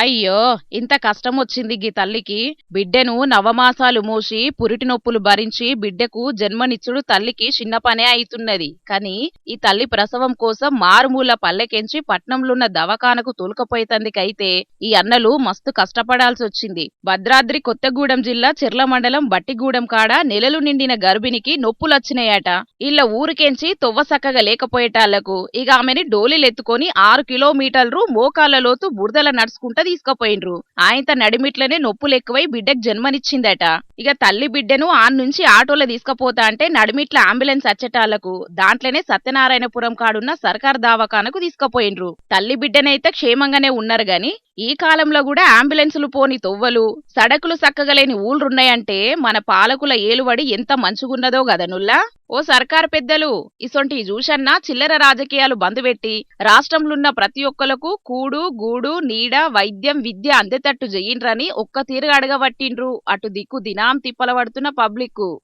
అయ్యో! ఇంత కష్టమొచ్చింది గీ తల్లికి. బిడ్డెను నవమాసాలు మోసి, పురిటి నొప్పులు భరించి బిడ్డకు జన్మనిచ్చుడు తల్లికి చిన్న పనే అయితున్నది. కాని ఈ తల్లి ప్రసవం కోసం మారుమూల పల్లెకెంచి పట్నంలున్న దవాఖానకు తోల్కపోయేతందుకైతే ఈ అన్నలు మస్తు కష్టపడాల్సొచ్చింది. భద్రాద్రి కొత్తగూడెం జిల్లా చెర్ల మండలం బట్టిగూడెం కాడ నెలలు నిండిన గర్భిణికి నొప్పులొచ్చినాయట. ఈళ్ళ ఊరికెంచి తొవ్వ సక్కగా లేకపోయేటాళ్లకు ఇక ఆమెని డోలీలెత్తుకొని 6 కిలోమీటర్లు మోకాళ్ల లోతు బురదల నడుచుకుంటా తీసుకుపోయిండ్రు. ఆయంత నడిమిట్లనే నొప్పులెక్కువై బిడ్డకు జన్మనిచ్చిందట. ఇక తల్లి బిడ్డను ఆన్నుంచి ఆటోలో తీసుకుపోతా అంటే నడిమిట్ల అంబులెన్స్ వచ్చేటాళ్లకు దాంట్లోనే సత్యనారాయణపురం కాడున్న సర్కార్ దవాఖానకు తీసుకుపోయిండ్రు. తల్లి బిడ్డనైతే క్షేమంగానే ఉన్నారు గాని ఈ కాలంలో కూడా అంబులెన్సులు పోని తొవ్వలు, సడకులు సక్కగలేని ఊళ్ళున్నాయంటే మన పాలకుల ఏలుబడి ఎంత మంచిగున్నదో గదనుల్లా. ఓ సర్కారు పెద్దలు, ఇసొంటి చూసన్నా చిల్లర రాజకీయాలు బందుపెట్టి రాష్ట్రంలున్న ప్రతి ఒక్కలకు కూడు గూడు నీడ వైద్యం విద్య అందేటట్టు చెయ్యిండ్రని ఒక్క తీరుగా అడగబట్టిండ్రు అటు దిక్కు దినాం తిప్పల పడుతున్న పబ్లిక్కు.